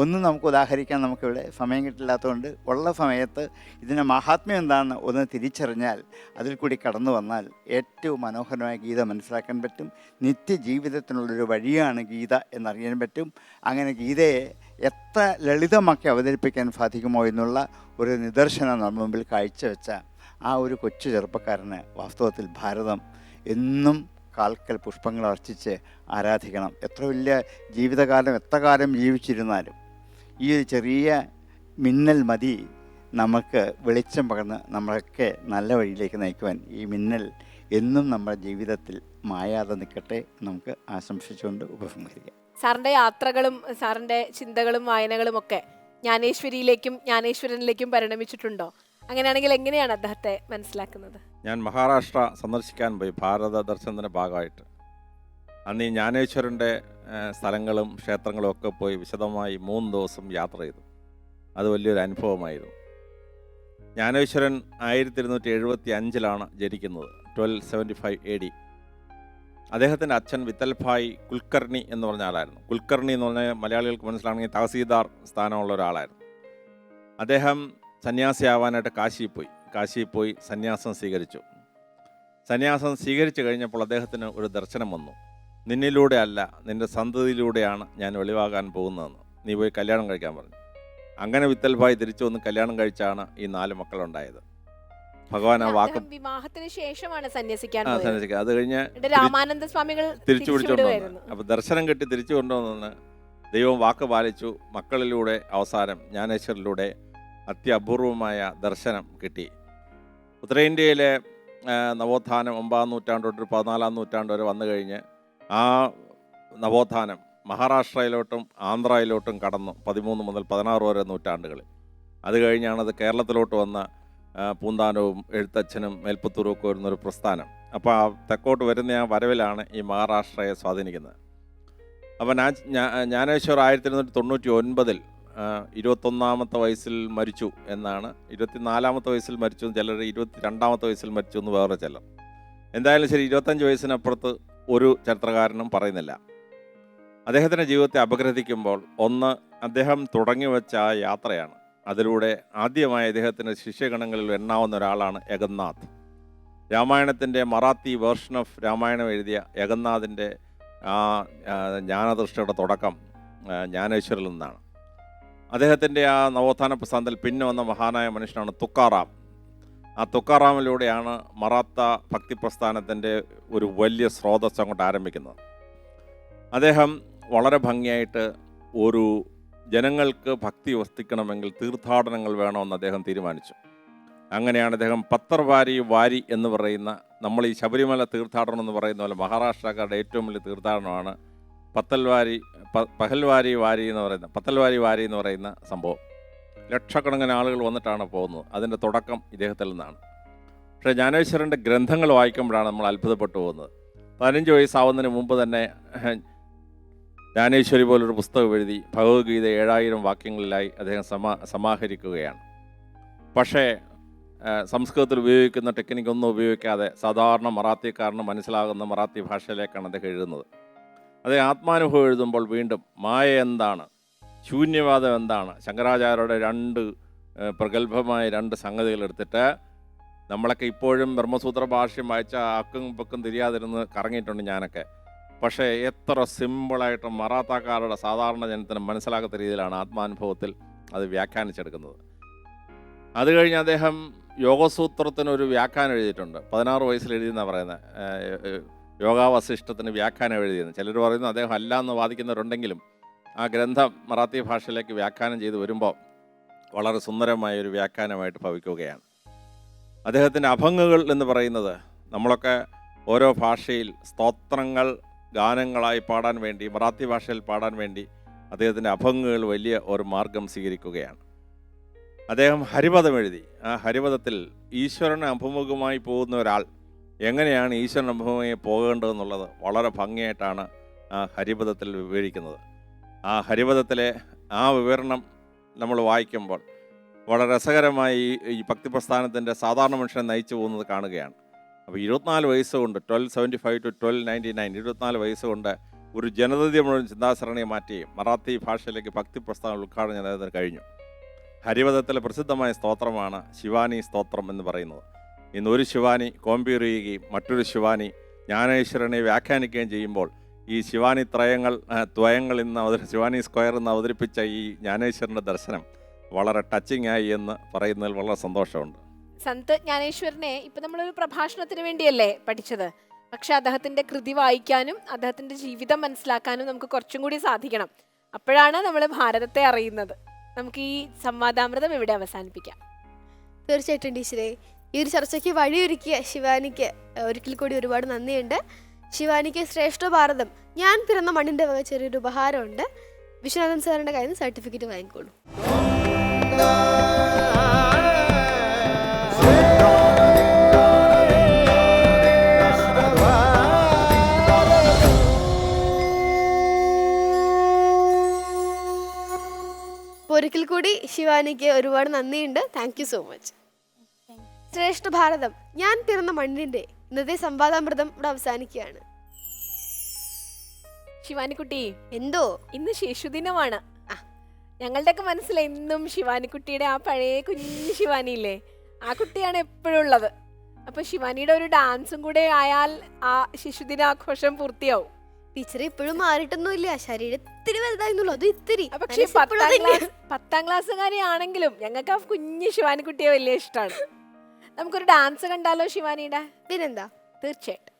ഒന്നും നമുക്ക് ഉദാഹരിക്കാൻ നമുക്കിവിടെ സമയം കിട്ടില്ലാത്തതുകൊണ്ട് ഉള്ള സമയത്ത് ഇതിൻ്റെ മഹാത്മ്യം എന്താണെന്ന് ഒന്ന് തിരിച്ചറിഞ്ഞാൽ അതിൽ കൂടി കടന്നു വന്നാൽ ഏറ്റവും മനോഹരമായ ഗീത മനസ്സിലാക്കാൻ പറ്റും. നിത്യജീവിതത്തിനുള്ളൊരു വഴിയാണ് ഗീത എന്നറിയാൻ പറ്റും. അങ്ങനെ ഗീതയെ എത്ര ലളിതമാക്കി അവതരിപ്പിക്കാൻ സാധിക്കുമോ എന്നുള്ള ഒരു നിദർശനം നമ്മുടെ മുമ്പിൽ കാഴ്ചവെച്ച ആ ഒരു കൊച്ചു ചെറുപ്പക്കാരന് വാസ്തവത്തിൽ ഭാരതം എന്നും കാൽക്കൽ പുഷ്പങ്ങൾ അർച്ചിച്ച് ആരാധിക്കണം. എത്ര വലിയ ജീവിതകാലം എത്ര കാലം ജീവിച്ചിരുന്നാലും ഈ ഒരു ചെറിയ മിന്നൽ മതി നമുക്ക് വെളിച്ചം പകർന്ന് നമ്മളൊക്കെ നല്ല വഴിയിലേക്ക് നയിക്കുവാൻ. ഈ മിന്നൽ എന്നും നമ്മുടെ ജീവിതത്തിൽ മായാതെ നിൽക്കട്ടെ നമുക്ക് ആശംസിച്ചുകൊണ്ട് ഉപസംഹരിക്കാം. സാറിൻ്റെ യാത്രകളും സാറിൻ്റെ ചിന്തകളും വായനകളും ഒക്കെ ജ്ഞാനേശ്വരിയിലേക്കും ജ്ഞാനേശ്വരനിലേക്കും പരിണമിച്ചിട്ടുണ്ടോ? അങ്ങനെയാണെങ്കിൽ എങ്ങനെയാണ് അദ്ദേഹത്തെ മനസ്സിലാക്കുന്നത്? ഞാൻ മഹാരാഷ്ട്ര സന്ദർശിക്കാൻ പോയി ഭാരത ദർശനത്തിൻ്റെ ഭാഗമായിട്ട്. അന്ന് ഈ ജ്ഞാനേശ്വരൻ്റെ സ്ഥലങ്ങളും ക്ഷേത്രങ്ങളും ഒക്കെ പോയി വിശദമായി 3 ദിവസം യാത്ര ചെയ്തു. അത് വലിയൊരു അനുഭവമായിരുന്നു. ജ്ഞാനേശ്വരൻ 1275 ജനിക്കുന്നത്, 1275 AD. അദ്ദേഹത്തിൻ്റെ അച്ഛൻ വിത്തൽഭായ് കുൽക്കർണി എന്ന് പറഞ്ഞ ആളായിരുന്നു. കുൽക്കർണി എന്ന് പറഞ്ഞാൽ മലയാളികൾക്ക് മനസ്സിലാണെങ്കിൽ തഹസീൽദാർ സ്ഥാനമുള്ള ഒരാളായിരുന്നു. അദ്ദേഹം സന്യാസിയാവാനായിട്ട് കാശിയിൽ പോയി സന്യാസം സ്വീകരിച്ചു. സന്യാസം സ്വീകരിച്ചു കഴിഞ്ഞപ്പോൾ അദ്ദേഹത്തിന് ഒരു ദർശനം വന്നു. നിന്നിലൂടെ അല്ല, നിൻ്റെ സന്തതിയിലൂടെയാണ് ഞാൻ വെളിവാകാൻ പോകുന്നതെന്ന്. നീ പോയി കല്യാണം കഴിക്കാൻ പറഞ്ഞു. അങ്ങനെ വിത്തൽഭായ് തിരിച്ചു വന്ന് കല്യാണം കഴിച്ചാണ് ഈ 4 മക്കളുണ്ടായത്. ഭഗവാൻ ആ വാക്ക് വിവാഹത്തിന് ശേഷമാണ് സന്യസിക്കാൻ. അത് കഴിഞ്ഞ് രാമാനന്ദ സ്വാമികൾ തിരിച്ചു പിടിച്ചുകൊണ്ടുവന്നു. അപ്പോൾ ദർശനം കിട്ടി തിരിച്ചു കൊണ്ടുവന്ന് ദൈവം വാക്ക് പാലിച്ചു. മക്കളിലൂടെ അവസാനം ജ്ഞാനേശ്വരിലൂടെ അത്യപൂർവമായ ദർശനം കിട്ടി. ഉത്തരേന്ത്യയിലെ നവോത്ഥാനം 9-ാം നൂറ്റാണ്ട് തൊട്ട് 14-ാം നൂറ്റാണ്ട് വരെ വന്നു കഴിഞ്ഞ് ആ നവോത്ഥാനം മഹാരാഷ്ട്രയിലോട്ടും ആന്ധ്രയിലോട്ടും കടന്നു 13 മുതൽ 16 വരെ നൂറ്റാണ്ടുകളിൽ. അത് കഴിഞ്ഞാണത് കേരളത്തിലോട്ട് വന്ന പൂന്താനവും എഴുത്തച്ഛനും മേൽപ്പത്തൂരും ഒക്കെ വരുന്നൊരു പ്രസ്ഥാനം. അപ്പോൾ ആ തെക്കോട്ട് വരുന്ന ആ വരവിലാണ് ഈ മഹാരാഷ്ട്രയെ സ്വാധീനിക്കുന്നത്. അപ്പോൾ ജ്ഞാനേശ്വർ 1299 21ാമത്തെ വയസ്സിൽ മരിച്ചു എന്നാണ്. 24ാമത്തെ വയസ്സിൽ മരിച്ചു, ചിലർ 22ാമത്തെ വയസ്സിൽ മരിച്ചു എന്ന് വേറെ ചിലർ. എന്തായാലും ശരി, 25 വയസ്സിനപ്പുറത്ത് ഒരു ചരിത്രകാരനും പറയുന്നില്ല. അദ്ദേഹത്തിൻ്റെ ജീവിതത്തെ അപഗ്രഥിക്കുമ്പോൾ ഒന്ന് അദ്ദേഹം തുടങ്ങി വെച്ച ആ യാത്രയാണ്. അതിലൂടെ ആദ്യമായി അദ്ദേഹത്തിൻ്റെ ശിഷ്യഗണങ്ങളിൽ എണ്ണാവുന്ന ഒരാളാണ് യഗന്നാഥ്. രാമായണത്തിൻ്റെ മറാത്തി വേർഷൻ ഓഫ് രാമായണം എഴുതിയ യഗന്നാഥിൻ്റെ ആ ജ്ഞാനദൃഷ്ടിയുടെ തുടക്കം ജ്ഞാനേശ്വരിൽ നിന്നാണ്. അദ്ദേഹത്തിൻ്റെ ആ നവോത്ഥാന പ്രസ്ഥാനത്തിൽ പിന്നെ വന്ന മഹാനായ മനുഷ്യനാണ് തുക്കാറാം. ആ തുക്കാറാമിലൂടെയാണ് മറാത്ത ഭക്തി പ്രസ്ഥാനത്തിൻ്റെ ഒരു വലിയ സ്രോതസ് അങ്ങോട്ട് ആരംഭിക്കുന്നത്. അദ്ദേഹം വളരെ ഭംഗിയായിട്ട് ഒരു ജനങ്ങൾക്ക് ഭക്തി വർദ്ധിക്കണമെങ്കിൽ തീർത്ഥാടനങ്ങൾ വേണമെന്ന് അദ്ദേഹം തീരുമാനിച്ചു. അങ്ങനെയാണ് അദ്ദേഹം പത്തർവാരി വാരി എന്ന് പറയുന്ന, നമ്മൾ ഈ ശബരിമല തീർത്ഥാടനം എന്ന് പറയുന്ന പോലെ മഹാരാഷ്ട്രക്കാരുടെ ഏറ്റവും വലിയ തീർത്ഥാടനമാണ് പഹൽവാരി വാരി എന്ന് പറയുന്ന സംഭവം. ലക്ഷക്കണക്കിന് ആളുകൾ വന്നിട്ടാണ് പോകുന്നത്. അതിൻ്റെ തുടക്കം ഇദ്ദേഹത്തിൽ നിന്നാണ്. പക്ഷേ ജ്ഞാനേശ്വരൻ്റെ ഗ്രന്ഥങ്ങൾ വായിക്കുമ്പോഴാണ് നമ്മൾ അത്ഭുതപ്പെട്ടു പോകുന്നത്. 15 വയസ്സാവുന്നതിന് മുമ്പ് തന്നെ ജ്ഞാനേശ്വരി പോലൊരു പുസ്തകം എഴുതി ഭഗവത്ഗീത 7000 വാക്യങ്ങളിലായി അദ്ദേഹം സമാഹരിക്കുകയാണ്. പക്ഷേ സംസ്കൃതത്തിൽ ഉപയോഗിക്കുന്ന ടെക്നിക്കൊന്നും ഉപയോഗിക്കാതെ സാധാരണ മറാത്തിക്കാരന് മനസ്സിലാകുന്ന മറാത്തി ഭാഷയിലേക്കാണ് അദ്ദേഹം എഴുതുന്നത്. അതേ ആത്മാനുഭവം എഴുതുമ്പോൾ വീണ്ടും മായ എന്താണ്, ശൂന്യവാദം എന്താണ്, ശങ്കരാചാര്യരുടെ 2 പ്രഗത്ഭമായ 2 സംഗതികൾ എടുത്തിട്ട് നമ്മളൊക്കെ ഇപ്പോഴും ബ്രഹ്മസൂത്ര ഭാഷ്യം വായിച്ച അക്കും പൊക്കും തിരിയാതിരുന്ന് കറങ്ങിയിട്ടുണ്ട് ഞാനൊക്കെ. പക്ഷേ എത്ര സിമ്പിളായിട്ട് മറാത്താക്കാരുടെ സാധാരണ ജനത്തിന് മനസ്സിലാക്കാത്ത രീതിയിലാണ് ആത്മാനുഭവത്തിൽ അത് വ്യാഖ്യാനിച്ചെടുക്കുന്നത്. അത് കഴിഞ്ഞ് അദ്ദേഹം യോഗസൂത്രത്തിനൊരു വ്യാഖ്യാനം എഴുതിയിട്ടുണ്ട്. 16 വയസ്സിൽ എഴുതിയെന്നാണ് പറയുന്നത്. യോഗാവശിഷ്ടത്തിന് വ്യാഖ്യാനം എഴുതിയെന്ന് ചിലർ പറയുന്നു. അദ്ദേഹം അല്ല എന്ന് വാദിക്കുന്നവരുണ്ടെങ്കിലും ആ ഗ്രന്ഥം മറാത്തി ഭാഷയിലേക്ക് വ്യാഖ്യാനം ചെയ്ത് വരുമ്പോൾ വളരെ സുന്ദരമായ ഒരു വ്യാഖ്യാനമായിട്ട് ഭവിക്കുകയാണ്. അദ്ദേഹത്തിൻ്റെ അഭംഗുകൾ എന്ന് പറയുന്നത് നമ്മളൊക്കെ ഓരോ ഭാഷയിൽ സ്തോത്രങ്ങൾ ഗാനങ്ങളായി പാടാൻ വേണ്ടി, മറാത്തി ഭാഷയിൽ പാടാൻ വേണ്ടി അദ്ദേഹത്തിൻ്റെ അഭംഗുകൾ വലിയ ഒരു മാർഗം സ്വീകരിക്കുകയാണ്. അദ്ദേഹം ഹരിപദം എഴുതി. ആ ഹരിപദത്തിൽ ഈശ്വരന് അഭിമുഖമായി പോകുന്ന ഒരാൾ എങ്ങനെയാണ് ഈശ്വരൻ അഭിമുഖമായി പോകേണ്ടതെന്നുള്ളത് വളരെ ഭംഗിയായിട്ടാണ് ആ ഹരിപദത്തിൽ വിവരിക്കുന്നത്. ആ ഹരിപദത്തിലെ ആ വിവരണം നമ്മൾ വായിക്കുമ്പോൾ വളരെ രസകരമായി ഈ ഭക്തി പ്രസ്ഥാനത്തിൻ്റെ സാധാരണ മനുഷ്യനെ നയിച്ചു പോകുന്നത് കാണുകയാണ്. അപ്പോൾ 24 വയസ്സുകൊണ്ട് 1275 to 1299 24 വയസ്സുകൊണ്ട് ഒരു ജനതയെ മുഴുവൻ ചിന്താസരണിയെ മാറ്റി മറാത്തി ഭാഷയിലേക്ക് ഭക്തി പ്രസ്ഥാനം ഉദ്ഘാടനം ചെയ്യുന്നതിന് കഴിഞ്ഞു. ഹരിപദത്തിലെ പ്രസിദ്ധമായ സ്തോത്രമാണ് ശിവാനി സ്തോത്രം എന്ന് പറയുന്നത്. ഇന്ന് ഒരു ശിവാനി കോമ്പീറിയുകയും മറ്റൊരു ശിവാനി ജ്ഞാനേശ്വരനെ വ്യാഖ്യാനിക്കുകയും ചെയ്യുമ്പോൾ ഈ ശിവാനി ദ്വയങ്ങൾ ഇന്ന് ശിവാനി സ്ക്വയർ എന്ന് അവതരിപ്പിച്ച ഈ ജ്ഞാനേശ്വരൻ്റെ ദർശനം വളരെ ടച്ചിങ് ആയി എന്ന് പറയുന്നതിൽ വളരെ സന്തോഷമുണ്ട്. സന്ത് ജ്ഞാനേശ്വരനെ ഇപ്പം നമ്മളൊരു പ്രഭാഷണത്തിന് വേണ്ടിയല്ലേ പഠിച്ചത്, പക്ഷെ അദ്ദേഹത്തിൻ്റെ കൃതി വായിക്കാനും അദ്ദേഹത്തിൻ്റെ ജീവിതം മനസ്സിലാക്കാനും നമുക്ക് കുറച്ചും കൂടി സാധിക്കണം. അപ്പോഴാണ് നമ്മൾ ഭാരതത്തെ അറിയുന്നത്. നമുക്ക് ഈ സംവാദാമൃതം ഇവിടെ അവസാനിപ്പിക്കാം. തീർച്ചയായിട്ടും ടീച്ചറെ, ഈ ഒരു ചർച്ചയ്ക്ക് വഴിയൊരുക്കിയ ശിവാനിക്ക് ഒരിക്കൽ കൂടി ഒരുപാട് നന്ദിയുണ്ട്. ശിവാനിക്ക് ശ്രേഷ്ഠ ഭാരതം ഞാൻ പിറന്ന മണ്ണിൻ്റെ വക ചെറിയൊരു ഉപഹാരമുണ്ട്. വിശ്വനാഥൻ സാറിൻ്റെ കയ്യിൽ നിന്ന് സർട്ടിഫിക്കറ്റ് വാങ്ങിക്കോളൂ. ഒരിക്കൽ കൂടി ശിവാനിക്ക് ഒരുപാട് നന്ദിയുണ്ട്. Thank you so much. ശ്രേഷ്ഠ ഭാരതം ഞാൻ പിറന്ന മണ്ണിന്റെ ഇന്നത്തെ സംവാദാമൃതം ഇവിടെ അവസാനിക്കുകയാണ്. ശിവാനിക്കുട്ടി, എന്തോ ഇന്ന് ശിശുദിനമാണ്. ഞങ്ങളുടെയൊക്കെ മനസ്സിൽ എന്നും ശിവാനിക്കുട്ടിയുടെ ആ പഴയ കുഞ്ഞു ശിവാനിയില്ലേ, ആ കുട്ടിയാണ് എപ്പോഴും ഉള്ളത്. അപ്പൊ ശിവാനിയുടെ ഒരു ഡാൻസും കൂടെ ആയാൽ ആ ശിശുദിനാഘോഷം പൂർത്തിയാവും. ടീച്ചർ ഇപ്പോഴും മാറിയിട്ടൊന്നുമില്ല, ശരീരം ഇത്തിരി വലുതായിരുന്നുള്ളൂ, അത് ഇത്തിരി. പക്ഷേ 10ാം ക്ലാസ്സുകാരി ആണെങ്കിലും ഞങ്ങൾക്ക് ആ കുഞ്ഞു ശിവാനിക്കുട്ടിയെ വലിയ ഇഷ്ടമാണ്. നമുക്കൊരു ഡാൻസ് കണ്ടാലോ ശിവാനിയുടെ? പിന്നെന്താ, തീർച്ചയായിട്ടും.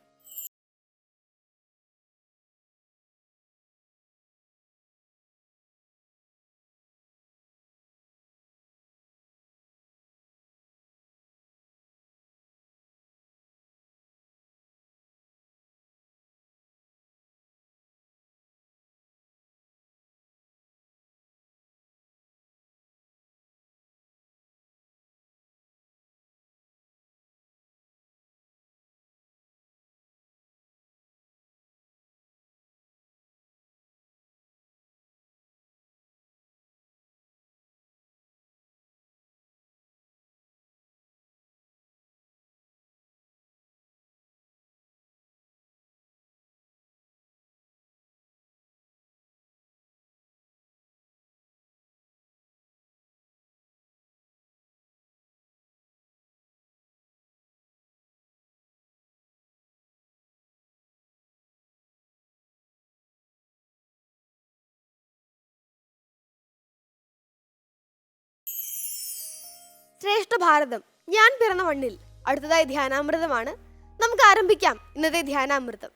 ശ്രേഷ്ഠ ഭാരതം ഞാൻ പിറന്ന മണ്ണിൽ അടുത്തതായി ധ്യാനാമൃതമാണ്. നമുക്ക് ആരംഭിക്കാം ഇന്നത്തെ ധ്യാനാമൃതം.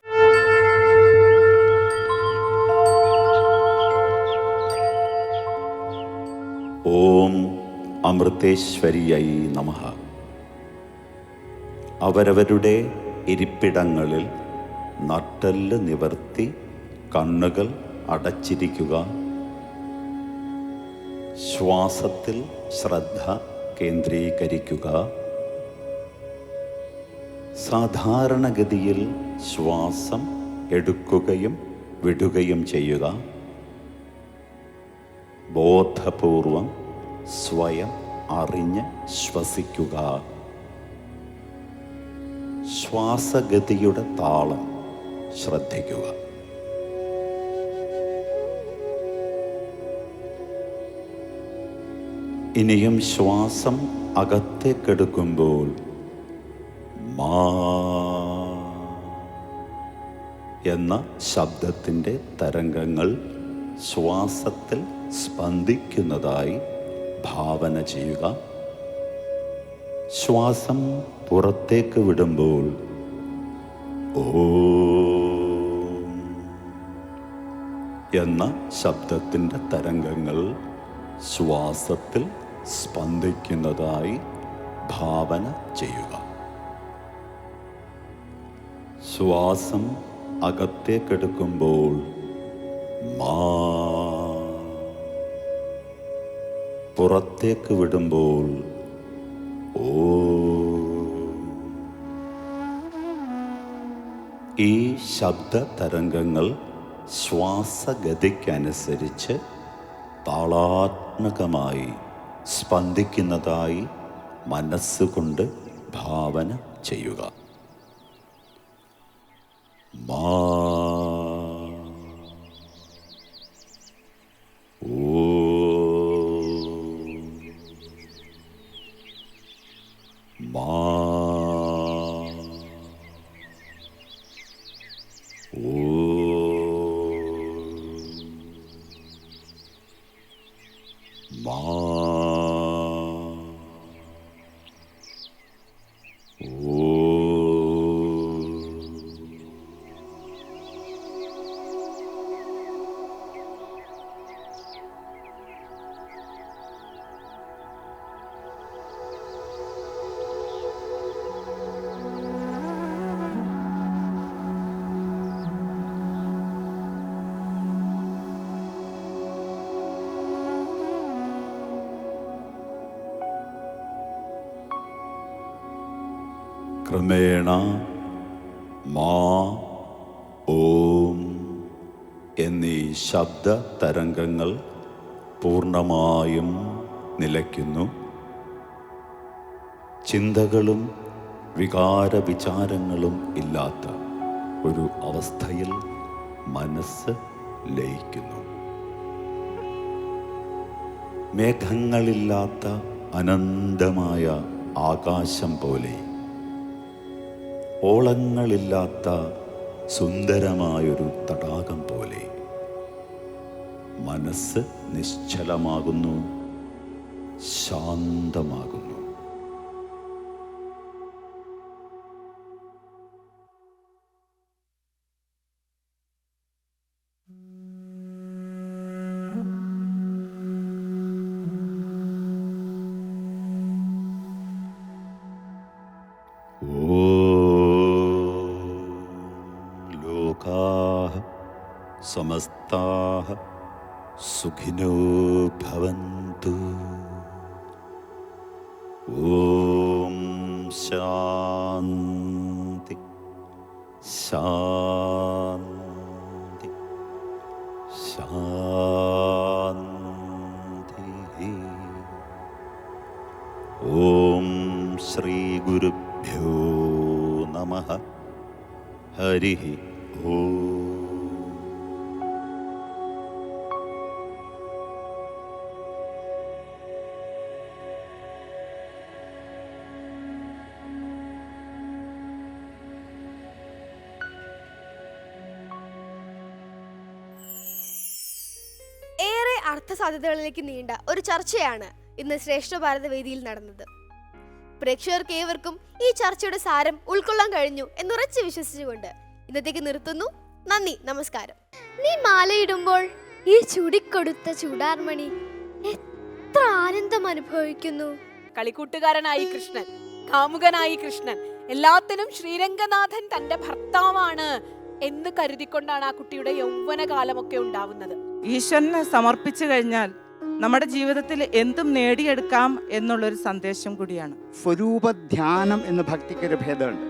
ഓം അമൃതേശ്വരിയായി നമഃ. അവരവരുടെ ഇരിപ്പിടങ്ങളിൽ നട്ടെല്ല് നിവർത്തി കണ്ണുകൾ അടച്ചിരിക്കുക. ശ്വാസത്തിൽ ശ്രദ്ധ കേന്ദ്രീകരിക്കുക. സാധാരണഗതിയിൽ ശ്വാസം എടുക്കുകയും വിടുകയും ചെയ്യുക. ബോധപൂർവം സ്വയം അറിഞ്ഞ് ശ്വസിക്കുക. ശ്വാസഗതിയുടെ താളം ശ്രദ്ധിക്കുക. ഇനിയും ശ്വാസം അകത്തേക്കെടുക്കുമ്പോൾ മാ എന്ന ശബ്ദത്തിൻ്റെ തരംഗങ്ങൾ ശ്വാസത്തിൽ സ്പന്ദിക്കുന്നതായി ഭാവന ചെയ്യുക. ശ്വാസം പുറത്തേക്ക് വിടുമ്പോൾ ഓം എന്ന ശബ്ദത്തിൻ്റെ തരംഗങ്ങൾ ശ്വാസത്തിൽ സ്പന്ദിക്കുന്നതായി ഭാവന ചെയ്യുക. ശ്വാസം അകത്തേക്കെടുക്കുമ്പോൾ മാ, പുറത്തേക്ക് വിടുമ്പോൾ ഓ. ഈ ശബ്ദ തരംഗങ്ങൾ ശ്വാസഗതിക്കനുസരിച്ച് താളാത്മകമായി സ്പന്ദിക്കുന്നതായി മനസ്സുകൊണ്ട് ഭാവന ചെയ്യുക. മാ, ഓ, മാ, ഓ, മാ, ഓ. ക്രമേണ മാ, ഓം എന്നീ ശബ്ദ തരംഗങ്ങൾ പൂർണ്ണമായും നിലയ്ക്കുന്നു. ചിന്തകളും വികാര വിചാരങ്ങളും ഇല്ലാത്ത ഒരു അവസ്ഥയിൽ മനസ്സ് ലയിക്കുന്നു. മേഘങ്ങളില്ലാത്ത അനന്തമായ ആകാശം പോലെ, ഓളങ്ങളില്ലാത്ത സുന്ദരമായൊരു തടാകം പോലെ മനസ്സ് നിശ്ചലമാകുന്നു, ശാന്തമാകുന്നു. ലോകാഃ സമസ്താഃ സുഖിനോ ഭവന്തു. ഓം ശാന്തി ശാന്തി ശാന്തി. ഓം ശ്രീ ഗുരുഭ്യോ നമഃ. ഹരി ഓം. ഏറെ അർത്ഥസാധ്യതകളിലേക്ക് നീണ്ട ഒരു ചർച്ചയാണ് ഇന്ന് ശ്രേഷ്ഠ ഭാരത വേദിയിൽ നടന്നത്. പ്രേക്ഷകർക്ക് ഏവർക്കും ഈ ചർച്ചയുടെ സാരം ഉൾക്കൊള്ളാൻ കഴിഞ്ഞു എന്നുറച്ച് വിശ്വസിച്ചുകൊണ്ട് ഇന്നത്തേക്ക് നിർത്തുന്നു. നന്ദി, നമസ്കാരം. നീ മാലയിടുമ്പോൾ ഈ ചുടിക്കൊടുത്ത ചൂടാർമണി എത്ര ആനന്ദം അനുഭവിക്കുന്നു. കളിക്കൂട്ടുകാരനായി കൃഷ്ണൻ, കാമുകനായി കൃഷ്ണൻ, എല്ലാത്തിനും ശ്രീരംഗനാഥൻ തന്റെ ഭർത്താവാണ് എന്ന് കരുതിക്കൊണ്ടാണ് ആ കുട്ടിയുടെ യൗവനകാലമൊക്കെ ഉണ്ടാവുന്നത്. ഈശ്വരനെ സമർപ്പിച്ചു കഴിഞ്ഞാൽ നമ്മുടെ ജീവിതത്തിൽ എന്തും നേടിയെടുക്കാം എന്നുള്ളൊരു സന്ദേശം കൂടിയാണ്. സ്വരൂപധ്യാനം എന്ന് ഭക്തിക്കൊരു ഭേദമുണ്ട്.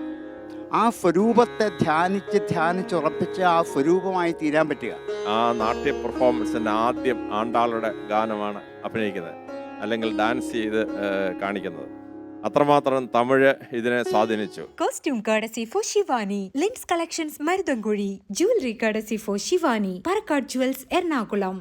ആ സ്വരൂപത്തെ ധ്യാനിച്ചുറപ്പിച്ച് ആ സ്വരൂപമായി തീരാൻ പറ്റുക. ആ നാട്യ പെർഫോമൻസിൻ്റെ ആദ്യം ആണ്ടാളുടെ ഗാനമാണ് അഭിനയിക്കുന്നത്, അല്ലെങ്കിൽ ഡാൻസ് ചെയ്ത് കാണിക്കുന്നത്. അത്രമാത്രം തമിഴ് ഇതിനെ സ്വാധീനിച്ചു. Costume courtesy for Shivani. Links collections Marudanguri. Jewelry courtesy for Shivani. Parakat Jewels Ernakulam.